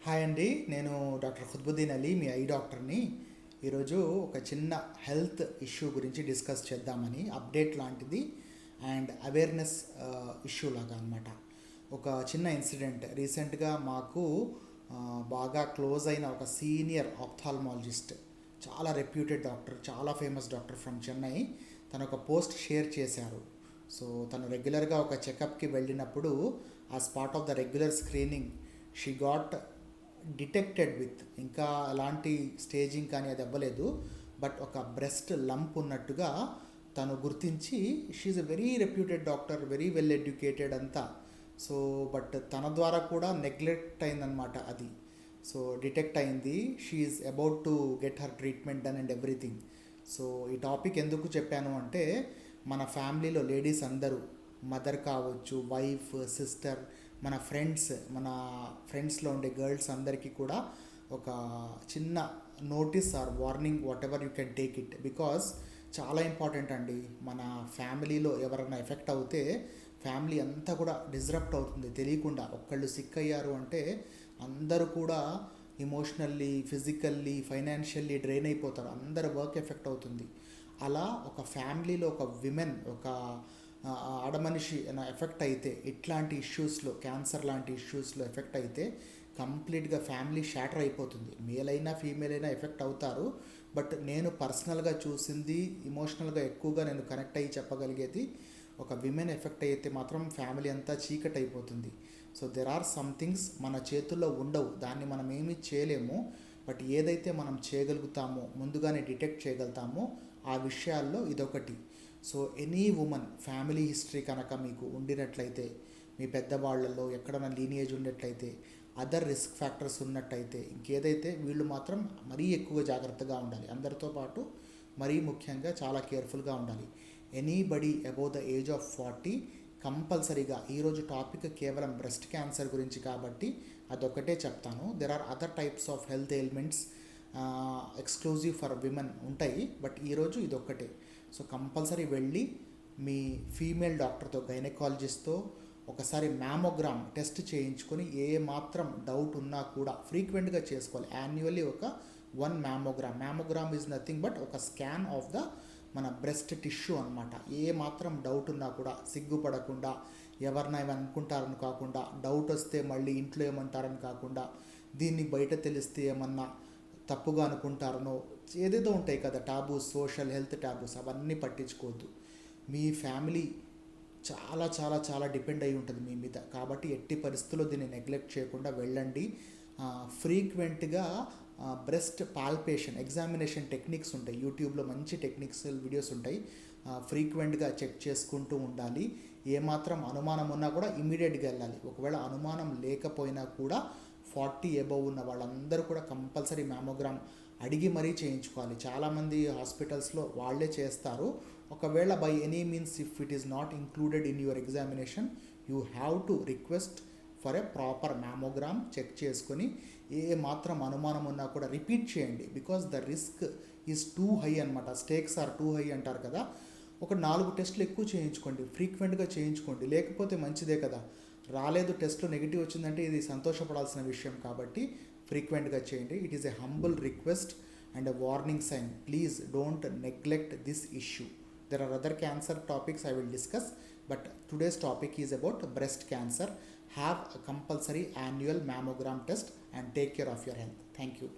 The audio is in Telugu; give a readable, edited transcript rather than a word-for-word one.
హాయ్ అండి. నేను డాక్టర్ ఖుద్బుద్దీన్ అలీ, మీ ఐ డాక్టర్ని. ఈరోజు ఒక చిన్న హెల్త్ ఇష్యూ గురించి డిస్కస్ చేద్దామని, అప్డేట్ లాంటిది అండ్ అవేర్నెస్ ఇష్యూ లాగా అనమాట. ఒక చిన్న ఇన్సిడెంట్ రీసెంట్గా మాకు బాగా క్లోజ్ అయిన ఒక సీనియర్ ఆప్థాల్మాలజిస్ట్, చాలా రెప్యూటెడ్ డాక్టర్, చాలా ఫేమస్ డాక్టర్ ఫ్రమ్ చెన్నై, తను ఒక పోస్ట్ షేర్ చేశారు. సో తను రెగ్యులర్గా ఒక చెకప్కి వెళ్ళినప్పుడు as part of the regular screening she got detected with, ఇంకా ఎలాంటి స్టేజింగ్ కానీ అది అవ్వలేదు, బట్ ఒక బ్రెస్ట్ లంప్ ఉన్నట్టుగా తను గుర్తించి, she's a very reputed doctor, very well educated అంతా. సో బట్ తన ద్వారా కూడా నెగ్లెక్ట్ అయిందనమాట అది. సో డిటెక్ట్ అయింది, she's about to get her treatment done and everything. So ఈ టాపిక్ ఎందుకు చెప్పాను అంటే, మన ఫ్యామిలీలో లేడీస్ అందరూ, మదర్ కావచ్చు, వైఫ్, సిస్టర్, మన ఫ్రెండ్స్లో ఉండే గర్ల్స్ అందరికీ కూడా ఒక చిన్న notice are warning, what ever you can take it, because చాలా ఇంపార్టెంట్ అండి. మన ఫ్యామిలీలో ఎవరైనా ఎఫెక్ట్ అవుతే ఫ్యామిలీ అంతా కూడా డిస్రప్ట్ అవుతుంది తెలియకుండా. ఒక్కళ్ళు సిక్ అయ్యారు అంటే అందరూ కూడా ఇమోషనల్లీ, ఫిజికల్లీ, ఫైనాన్షియల్లీ డ్రైన్ అయిపోతారు, అందరు వర్క్ ఎఫెక్ట్ అవుతుంది. అలా ఒక ఫ్యామిలీలో ఒక విమెన్, ఒక ఆడమనిషి ఎఫెక్ట్ అయితే, ఇట్లాంటి ఇష్యూస్లో, క్యాన్సర్ లాంటి ఇష్యూస్లో ఎఫెక్ట్ అయితే కంప్లీట్గా ఫ్యామిలీ షాటర్ అయిపోతుంది. మేల్ అయినా ఫీమేల్ అయినా ఎఫెక్ట్ అవుతారు, బట్ నేను పర్సనల్గా చూసింది, ఇమోషనల్గా ఎక్కువగా నేను కనెక్ట్ అయ్యి చెప్పగలిగేది, ఒక విమెన్ ఎఫెక్ట్ అయితే మాత్రం ఫ్యామిలీ అంతా చీకటి అయిపోతుంది. So there are some things మన చేతుల్లో ఉండవు, దాన్ని మనం ఏమీ చేయలేము, బట్ ఏదైతే మనం చేయగలుగుతామో, ముందుగానే డిటెక్ట్ చేయగలుగుతామో ఆ విషయాల్లో ఇదొకటి. So any women family history కనుక మీకు ఉండినట్లయితే, మీ పెద్దవాళ్లలో ఎక్కడైనా లీనియేజ్ ఉన్నట్లయితే, అదర్ రిస్క్ ఫ్యాక్టర్స్ ఉన్నట్టయితే, ఇంకేదైతే, వీళ్ళు మాత్రం మరీ ఎక్కువ జాగ్రత్తగా ఉండాలి. అందరితో పాటు మరీ ముఖ్యంగా చాలా కేర్ఫుల్గా ఉండాలి. Anybody above the age of 40 కంపల్సరీగా, ఈరోజు టాపిక్ కేవలం బ్రెస్ట్ క్యాన్సర్ గురించి కాబట్టి అదొక్కటే చెప్తాను. There are other types of health ailments exclusive for women ఉంటాయి, బట్ ఈరోజు ఇదొక్కటే. సో కంపల్సరీ వెళ్ళి మీ ఫీమేల్ డాక్టర్తో, గైనకాలజిస్ట్తో ఒకసారి మ్యామోగ్రామ్ టెస్ట్ చేయించుకొని, ఏ మాత్రం డౌట్ ఉన్నా కూడా ఫ్రీక్వెంట్గా చేసుకోవాలి. యాన్యువల్లీ ఒక 1 mammogram. Mammogram is nothing but ఒక స్కాన్ ఆఫ్ ద మన బ్రెస్ట్ టిష్యూ అనమాట. ఏ మాత్రం డౌట్ ఉన్నా కూడా సిగ్గుపడకుండా, ఎవరినా అనుకుంటారని కాకుండా, డౌట్ వస్తే మళ్ళీ ఇంట్లో ఏమంటారని కాకుండా, దీన్ని బయట తెలిస్తే ఏమన్నా తప్పుగా అనుకుంటారనో, ఏదేదో ఉంటాయి కదా టాబూస్, సోషల్ హెల్త్ టాబూస్, అవన్నీ పట్టించుకోవద్దు. మీ ఫ్యామిలీ చాలా చాలా చాలా డిపెండ్ అయి ఉంటుంది మీ మీద, కాబట్టి ఎట్టి పరిస్థితుల్లో దీన్ని నెగ్లెక్ట్ చేయకుండా వెళ్ళండి. ఫ్రీక్వెంట్గా బ్రెస్ట్ పాల్పేషన్ ఎగ్జామినేషన్ టెక్నిక్స్ ఉంటాయి, యూట్యూబ్లో మంచి టెక్నిక్స్ వీడియోస్ ఉంటాయి, ఫ్రీక్వెంట్గా చెక్ చేసుకుంటూ ఉండాలి. ఏమాత్రం అనుమానం ఉన్నా కూడా ఇమీడియట్గా వెళ్ళాలి. ఒకవేళ అనుమానం లేకపోయినా కూడా 40 అబవ్ ఉన్న వాళ్ళందరూ కూడా కంపల్సరీ మ్యామోగ్రామ్ అడిగి మరీ చేయించుకోవాలి. చాలామంది హాస్పిటల్స్లో వాళ్ళే చేస్తారు. ఒకవేళ by any means if it is not included in your examination, you have to request for a proper mammogram. Check చేసుకొని ఏ మాత్రం అనుమానం ఉన్నా కూడా రిపీట్ చేయండి, because the risk is too high అనమాట. స్టేక్స్ ఆర్ టూ హై అంటారు కదా. ఒక 4 టెస్టులు ఎక్కువ చేయించుకోండి, ఫ్రీక్వెంట్గా చేయించుకోండి. లేకపోతే మంచిదే కదా, రాలేదు టెస్ట్లో నెగిటివ్ వచ్చిందంటే ఇది సంతోషపడాల్సిన విషయం, కాబట్టి ఫ్రీక్వెంట్గా చేయండి. It is a humble request and a warning sign. Please don't neglect this issue. There are other cancer topics I will discuss, but today's topic is about breast cancer. Have a compulsory annual mammogram test and take care of your health. Thank you.